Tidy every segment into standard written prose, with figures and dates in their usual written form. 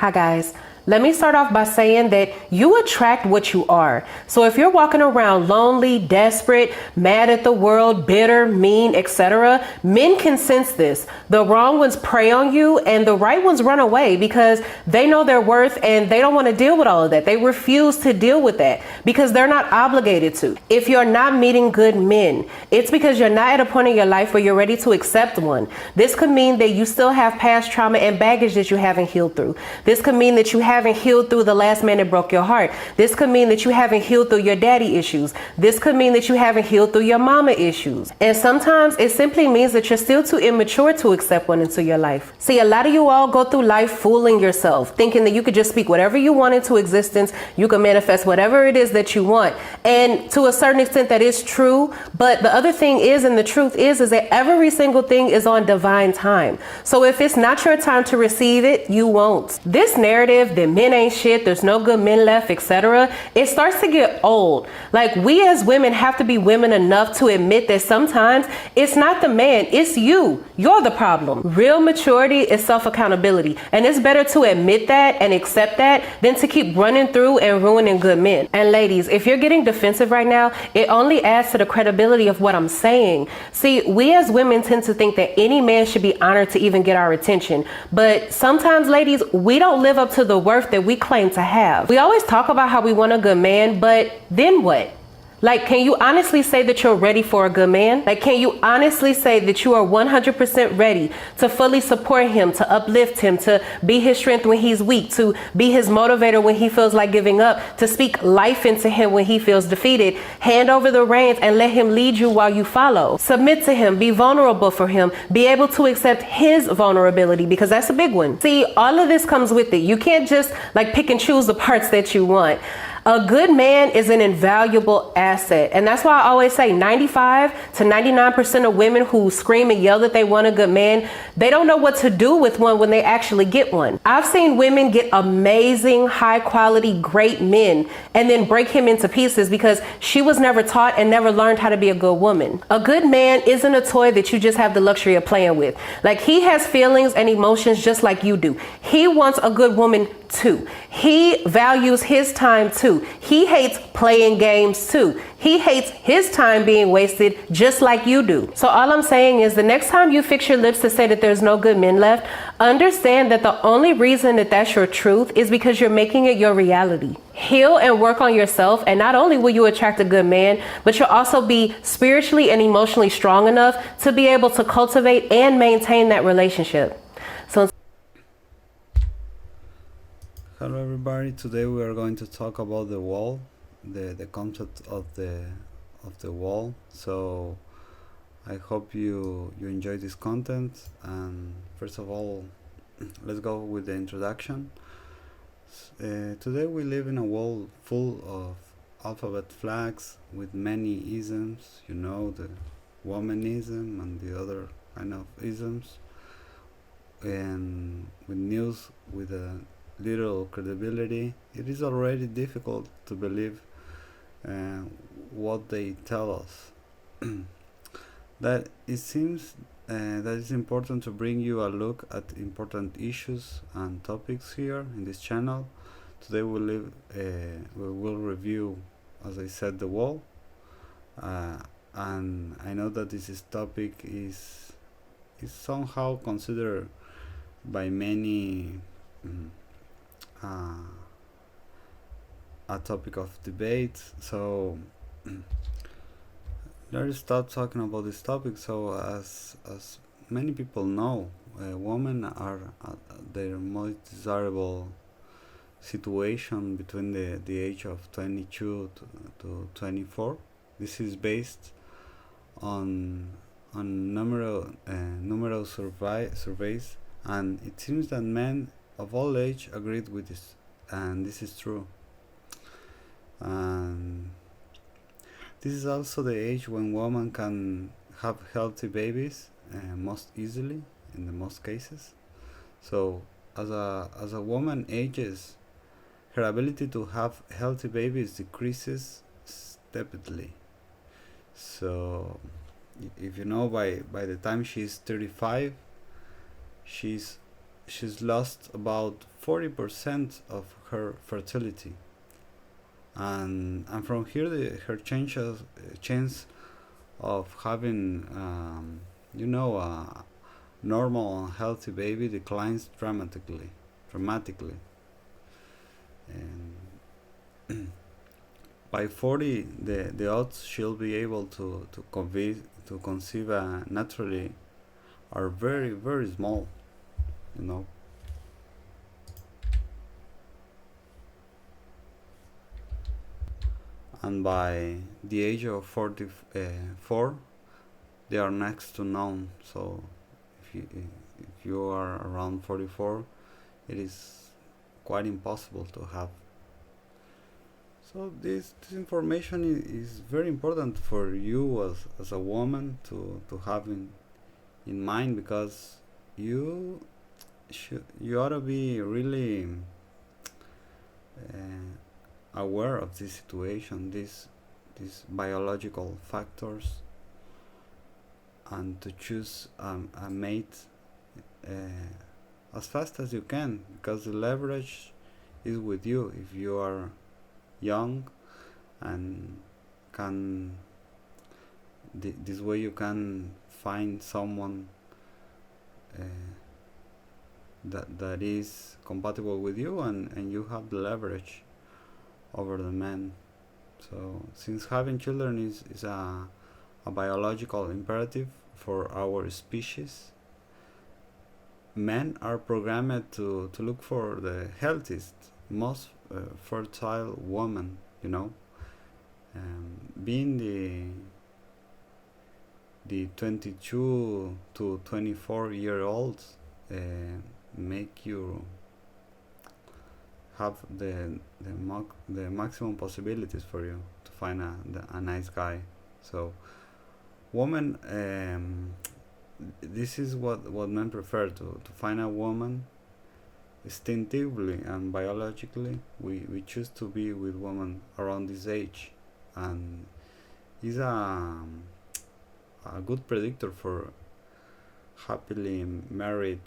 Hi guys. Let me start off by saying that you attract what you are. So if you're walking around lonely, desperate, mad at the world, bitter, mean, etc., men can sense this. The wrong ones prey on you and the right ones run away because they know their worth and they don't want to deal with all of that. They refuse to deal with that because they're not obligated to. If you're not meeting good men, it's because you're not at a point in your life where you're ready to accept one. This could mean that you still have past trauma and baggage that you haven't healed through. This could mean that you haven't healed through the last man that broke your heart. This could mean that you haven't healed through your daddy issues. This could mean that you haven't healed through your mama issues. And sometimes it simply means that you're still too immature to accept one into your life. See, a lot of you all go through life fooling yourself, thinking that you could just speak whatever you want into existence. You can manifest whatever it is that you want. And to a certain extent that is true. But the other thing is, and the truth is that every single thing is on divine time. So if it's not your time to receive it, you won't. This narrative that men ain't shit, there's no good men left, etc., it starts to get old. Like, we as women have to be women enough to admit that sometimes it's not the man, it's you. You're the problem. Real maturity is self-accountability. And it's better to admit that and accept that than to keep running through and ruining good men. And ladies, if you're getting defensive right now, it only adds to the credibility of what I'm saying. See, we as women tend to think that any man should be honored to even get our attention. But sometimes, ladies, we don't live up to the worth that we claim to have. We always talk about how we want a good man, but then what? Like, can you honestly say that you're ready for a good man? Like, can you honestly say that you are 100% ready to fully support him, to uplift him, to be his strength when he's weak, to be his motivator when he feels like giving up, to speak life into him when he feels defeated, hand over the reins and let him lead you while you follow. Submit to him, be vulnerable for him, be able to accept his vulnerability, because that's a big one. See, all of this comes with it. You can't just like pick and choose the parts that you want. A good man is an invaluable asset. And that's why I always say 95 to 99% of women who scream and yell that they want a good man, they don't know what to do with one when they actually get one. I've seen women get amazing, high quality, great men and then break him into pieces because she was never taught and never learned how to be a good woman. A good man isn't a toy that you just have the luxury of playing with. Like, he has feelings and emotions just like you do. He wants a good woman too. He values his time too. He hates playing games too. He hates his time being wasted just like you do. So all I'm saying is, the next time you fix your lips to say that there's no good men left, understand that the only reason that that's your truth is because you're making it your reality. Heal and work on yourself, and not only will you attract a good man, but you'll also be spiritually and emotionally strong enough to be able to cultivate and maintain that relationship. So hello everybody, today we are going to talk about the wall, the concept of the wall. So I hope you enjoy this content, and first of all, let's go with the introduction. Today we live in a world full of alphabet flags with many isms, you know, the womanism and the other kind of isms, and with news with a little credibility. It is already difficult to believe what they tell us. That it seems that it's important to bring you a look at important issues and topics here in this channel. Today we will review, as I said, the wall, and I know that this topic is somehow considered by many a topic of debate. So let's start talking about this topic. So as many people know, women are at their most desirable situation between the age of 22 to 24. This is based on numerous surveys, and it seems that men of all age agreed with this, and this is true. And this is also the age when women can have healthy babies most easily in the most cases. So as a woman ages, her ability to have healthy babies decreases steadily. So if you know, by the time she's 35, she's she's lost about 40% of her fertility, and from here her chance of having a normal and healthy baby declines dramatically, and by 40 the odds she'll be able to conceive naturally are very very small, you know. And by the age of 44 they are next to none. So if you are around 44, it is quite impossible to have. So this information is very important for you as a woman to have in mind, because you you ought to be really aware of this situation, these biological factors, and to choose a mate as fast as you can, because the leverage is with you if you are young, and can this way you can find someone that is compatible with you, and you have the leverage over the man. So since having children is a biological imperative for our species, men are programmed to look for the healthiest, most fertile woman, you know. Being the 22 to 24-year-olds make you have the maximum possibilities for you to find a nice guy. So women, this is what men prefer, to find a woman. Instinctively and biologically we choose to be with women around this age, and is a good predictor for happily married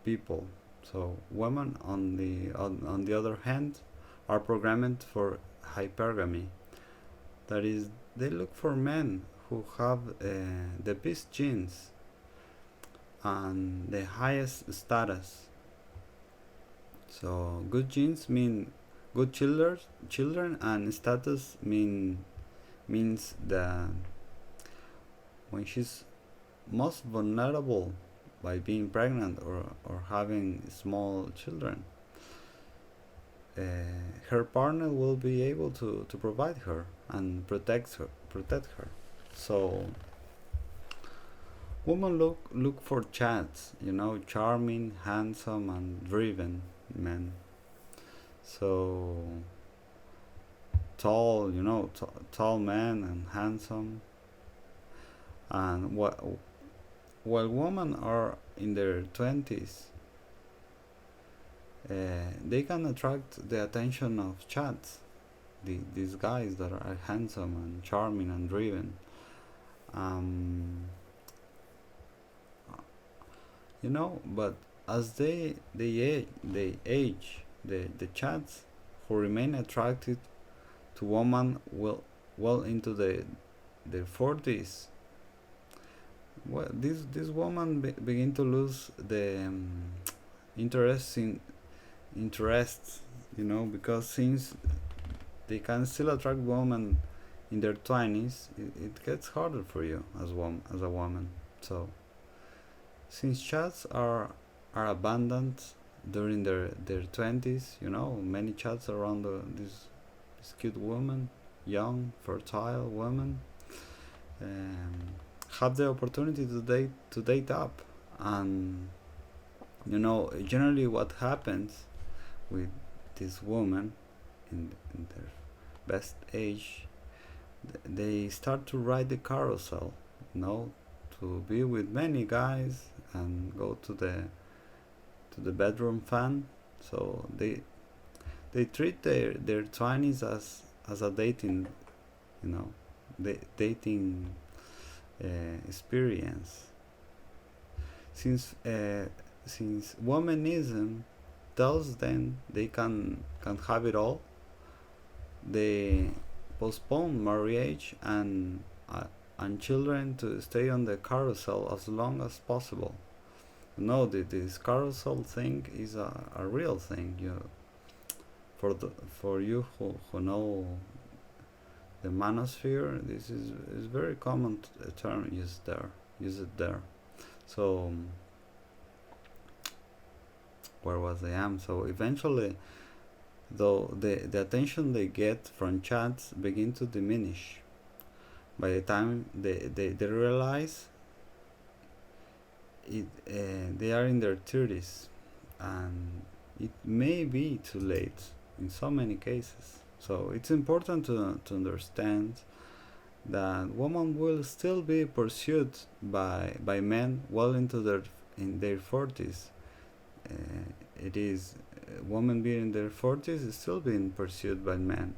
people. So women on the other hand are programmed for hypergamy. That is, they look for men who have the best genes and the highest status. So good genes mean good children, and status means that when she's most vulnerable by being pregnant or having small children, her partner will be able to provide her and protect her. So women look for chads, charming, handsome, and driven men. So tall, tall men and handsome. And while women are in their 20s, they can attract the attention of chads, these guys that are handsome and charming and driven. But as they age, the chads who remain attracted to women well into their 40s, well, this woman begin to lose the interests, because since they can still attract women in their 20s, it gets harder for you as a woman. So since chats are abundant during their 20s, many chats around this cute woman, young fertile woman, have the opportunity to date up. And generally what happens with this woman in their best age, they start to ride the carousel, to be with many guys and go to the bedroom fun. So they treat their 20s as a dating, dating experience. Since since womanism tells them they can have it all, they postpone marriage and children to stay on the carousel as long as possible. No, this carousel thing is a real thing. For you who know the manosphere, this is very common term used there. So where was I am? So eventually, though, the attention they get from chats begin to diminish. By the time they realize it, they are in their 30s, and it may be too late in so many cases. So it's important to understand that women will still be pursued by men well into their 40s. It is women being in their 40s is still being pursued by men,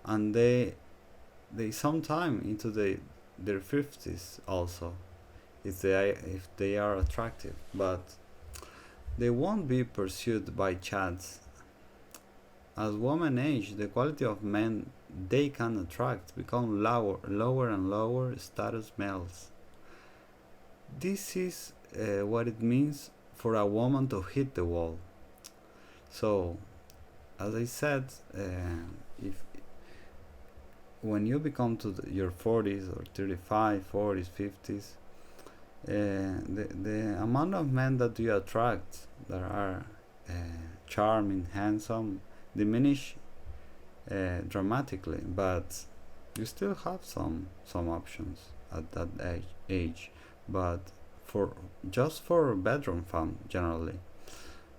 and they sometime into their 50s also, if they are attractive, but they won't be pursued by chads. As women age, the quality of men they can attract become lower and lower status males. This is what it means for a woman to hit the wall. So, as I said, if when you become to your 40s or 35, 40s, 50s, the amount of men that you attract that are charming, handsome, diminish dramatically, but you still have some options at that age, but just for bedroom fun generally,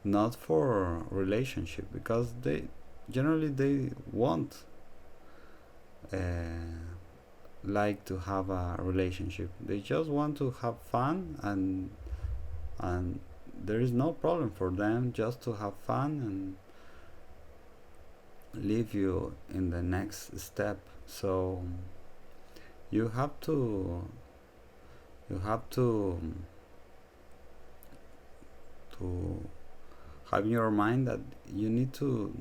not for relationship, because they won't like to have a relationship. They just want to have fun, and there is no problem for them just to have fun and leave you in the next step. So you have to have in your mind that you need to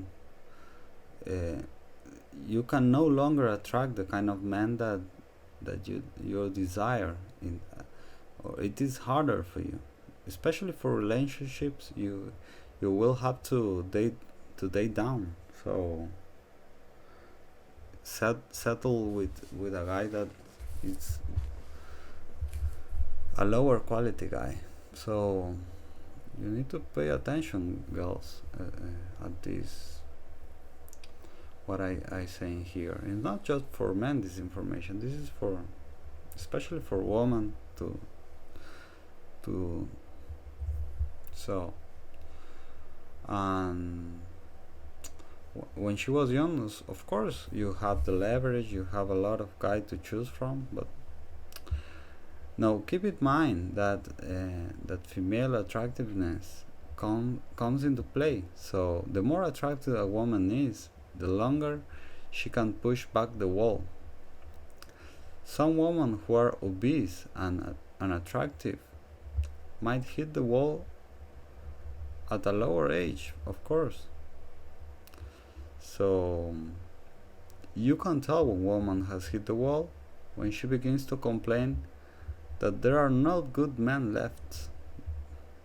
you can no longer attract the kind of man that you desire or it is harder for you, especially for relationships. You will have to date down. So settle with a guy that is a lower quality guy. So you need to pay attention, girls, at this what I saying here. It's not just for men, this information. This is for especially for women to so and when she was young, of course you have the leverage, you have a lot of guys to choose from, but now keep in mind that that female attractiveness comes into play. So the more attractive a woman is, the longer she can push back the wall. Some women who are obese and unattractive might hit the wall at a lower age, of course. So you can tell when a woman has hit the wall when she begins to complain that there are no good men left.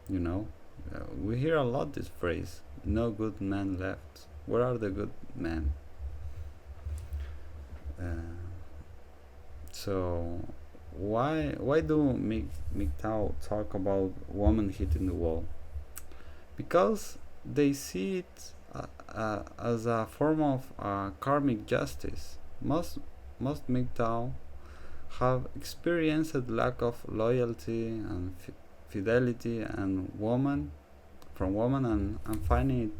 We hear a lot this phrase, no good men left. Where are the good men? So why do MGTOW talk about women hitting the wall? Because they see it as a form of karmic justice. Most MGTOW have experienced lack of loyalty and fidelity and from women, and finding it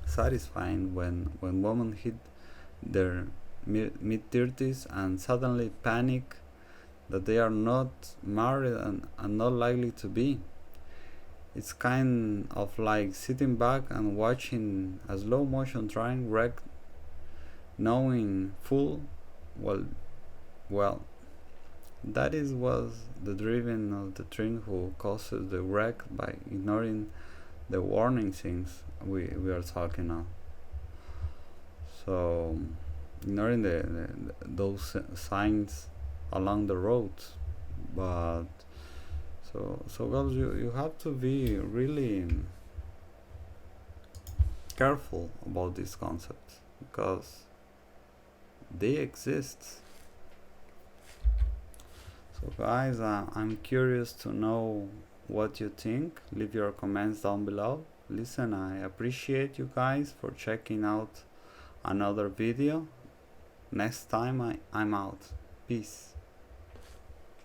satisfying when women hit their mid-30s and suddenly panic that they are not married and not likely to be. It's kind of like sitting back and watching a slow motion train wreck, knowing full well That is was the driven of the train who causes the wreck by ignoring the warning signs we are talking now. So ignoring those signs along the road. But so girls, you have to be really careful about these concepts because they exist. So guys, I'm curious to know what you think. Leave your comments down below. Listen, I appreciate you guys for checking out another video. Next time I'm out. Peace.